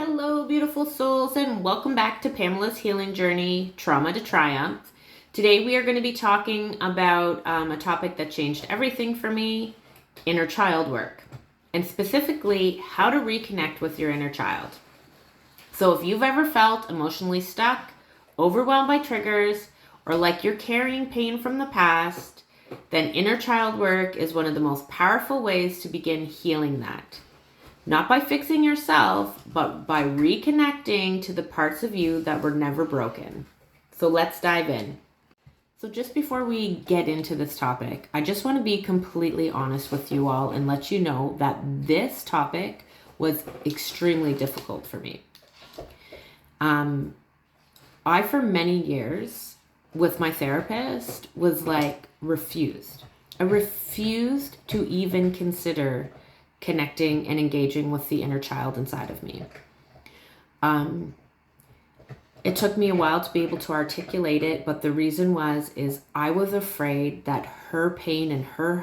Hello, beautiful souls, and welcome back to Pamela's Healing Journey, Trauma to Triumph. Today we are going to be talking about a topic that changed everything for me, inner child work, and specifically how to reconnect with your inner child. So if you've ever felt emotionally stuck, overwhelmed by triggers, or like you're carrying pain from the past, then inner child work is one of the most powerful ways to begin healing that. Not by fixing yourself, but by reconnecting to the parts of you that were never broken. So let's dive in. So just before we get into this topic, I just want to be completely honest with you all and let you know that this topic was extremely difficult for me. I, for many years, with my therapist, was refused. I refused to even consider connecting and engaging with the inner child inside of me. It took me a while to be able to articulate it, but the reason is I was afraid that her pain and her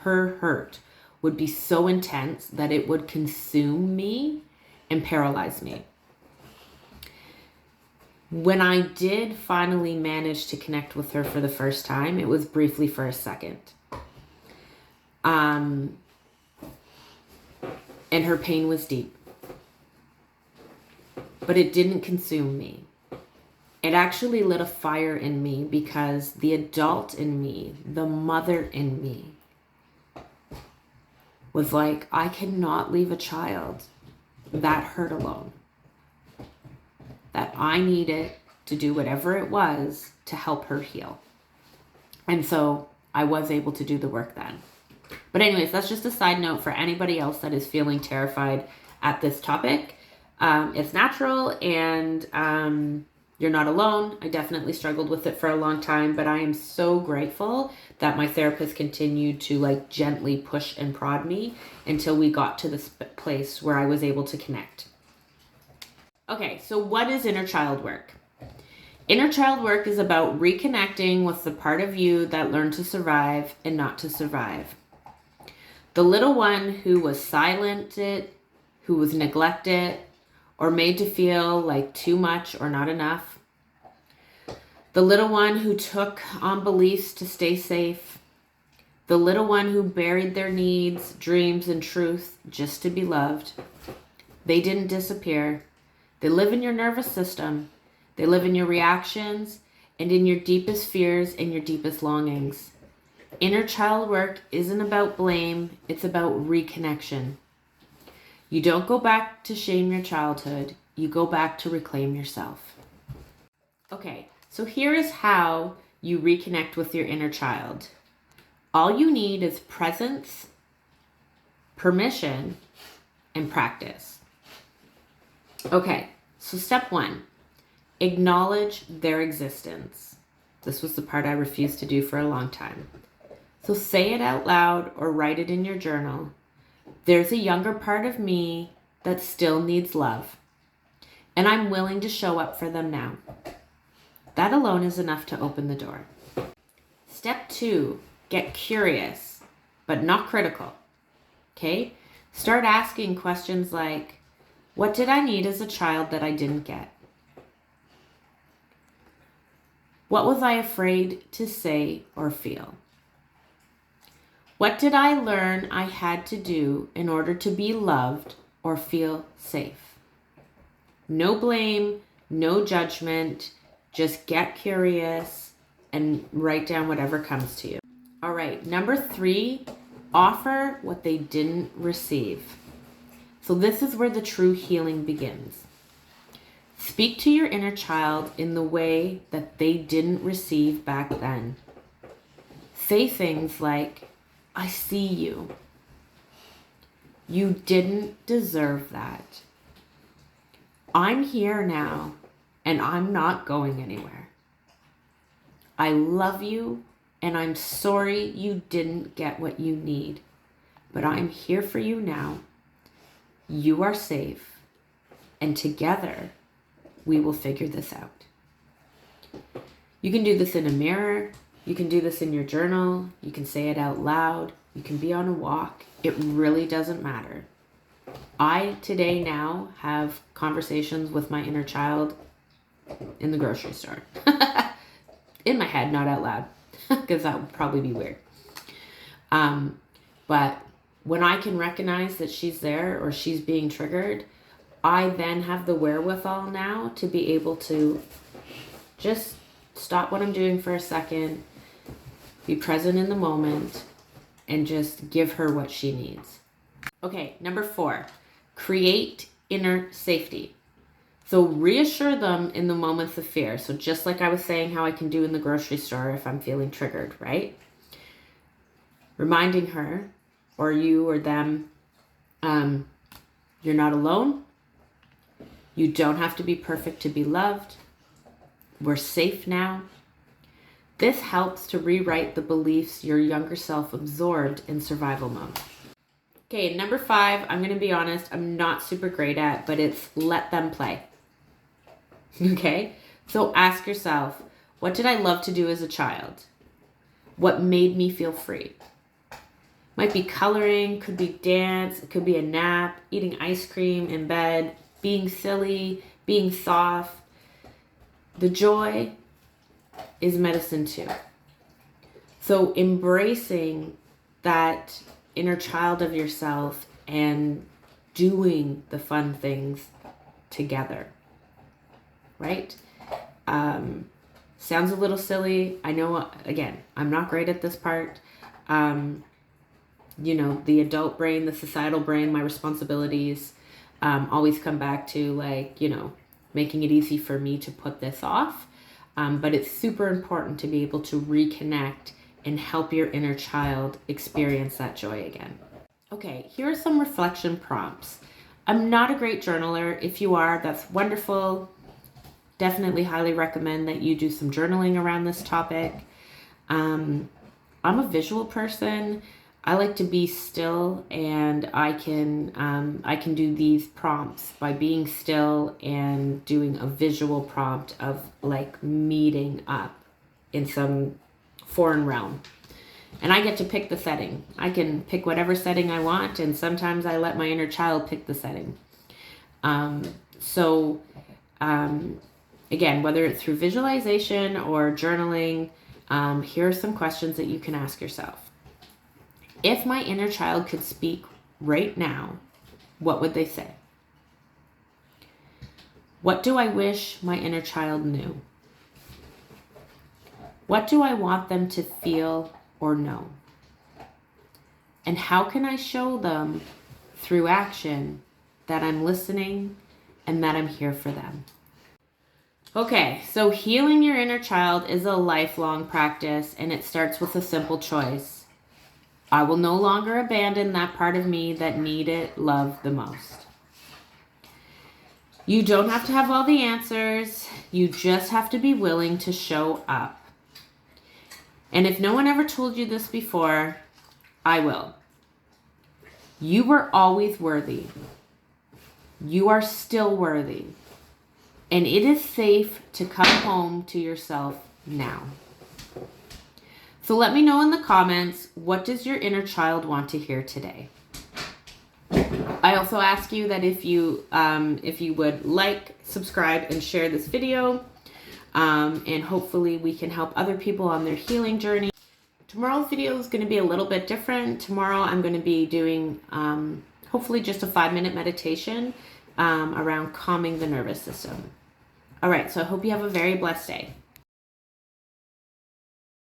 hurt would be so intense that it would consume me and paralyze me. When I did finally manage to connect with her for the first time, it was briefly for a second. And her pain was deep. But it didn't consume me. It actually lit a fire in me because the adult in me, the mother in me, was like, I cannot leave a child that hurt alone. That I needed to do whatever it was to help her heal. And so I was able to do the work then. But anyways, that's just a side note for anybody else that is feeling terrified at this topic. It's natural and you're not alone. I definitely struggled with it for a long time, but I am so grateful that my therapist continued to gently push and prod me until we got to this place where I was able to connect. Okay, so what is inner child work? Inner child work is about reconnecting with the part of you that learned to survive and not to survive. The little one who was silenced, who was neglected, or made to feel like too much or not enough. The little one who took on beliefs to stay safe. The little one who buried their needs, dreams, and truth just to be loved. They didn't disappear. They live in your nervous system. They live in your reactions and in your deepest fears and your deepest longings. Inner child work isn't about blame, it's about reconnection. You don't go back to shame your childhood, you go back to reclaim yourself. Okay, so here is how you reconnect with your inner child. All you need is presence, permission, and practice. Okay, so step 1, acknowledge their existence. This was the part I refused to do for a long time. So say it out loud or write it in your journal. There's a younger part of me that still needs love, and I'm willing to show up for them now. That alone is enough to open the door. Step 2, get curious, but not critical. Okay? Start asking questions like, what did I need as a child that I didn't get? What was I afraid to say or feel? What did I learn I had to do in order to be loved or feel safe? No blame, no judgment, just get curious and write down whatever comes to you. All right, number 3, offer what they didn't receive. So this is where the true healing begins. Speak to your inner child in the way that they didn't receive back then. Say things like, I see you. You didn't deserve that. I'm here now, and I'm not going anywhere. I love you, and I'm sorry you didn't get what you need, but I'm here for you now. You are safe, and together, we will figure this out. You can do this in a mirror. You can do this in your journal. You can say it out loud. You can be on a walk. It really doesn't matter. I today now have conversations with my inner child in the grocery store. In my head, not out loud, because that would probably be weird. But when I can recognize that she's there or she's being triggered, I then have the wherewithal now to be able to just stop what I'm doing for a second, be present in the moment, and just give her what she needs. Okay, number 4, create inner safety. So reassure them in the moments of fear. So just like I was saying how I can do in the grocery store if I'm feeling triggered, right? Reminding her, or you or them, you're not alone. You don't have to be perfect to be loved. We're safe now. This helps to rewrite the beliefs your younger self absorbed in survival mode. Okay, number 5, I'm going to be honest, I'm not super great at, but it's let them play. Okay? So ask yourself, what did I love to do as a child? What made me feel free? Might be coloring, could be dance, it could be a nap, eating ice cream in bed, being silly, being soft. The joy is medicine too. So embracing that inner child of yourself and doing the fun things together, right? Sounds a little silly. I know, again, I'm not great at this part. The adult brain, the societal brain, my responsibilities always come back to making it easy for me to put this off. But it's super important to be able to reconnect and help your inner child experience that joy again. Okay, here are some reflection prompts. I'm not a great journaler. If you are, that's wonderful. Definitely highly recommend that you do some journaling around this topic. I'm a visual person. I like to be still, and I can do these prompts by being still and doing a visual prompt of like meeting up in some foreign realm. And I get to pick the setting. I can pick whatever setting I want, and sometimes I let my inner child pick the setting. Again, whether it's through visualization or journaling, here are some questions that you can ask yourself. If my inner child could speak right now, what would they say? What do I wish my inner child knew? What do I want them to feel or know? And how can I show them through action that I'm listening and that I'm here for them? Okay, so healing your inner child is a lifelong practice, and it starts with a simple choice. I will no longer abandon that part of me that needed love the most. You don't have to have all the answers. You just have to be willing to show up. And if no one ever told you this before, I will. You were always worthy. You are still worthy. And it is safe to come home to yourself now. So let me know in the comments, what does your inner child want to hear today? I also ask you that if you would like, subscribe, and share this video, and hopefully we can help other people on their healing journey. Tomorrow's video is going to be a little bit different. Tomorrow I'm going to be doing hopefully just a 5-minute meditation around calming the nervous system. All right, so I hope you have a very blessed day.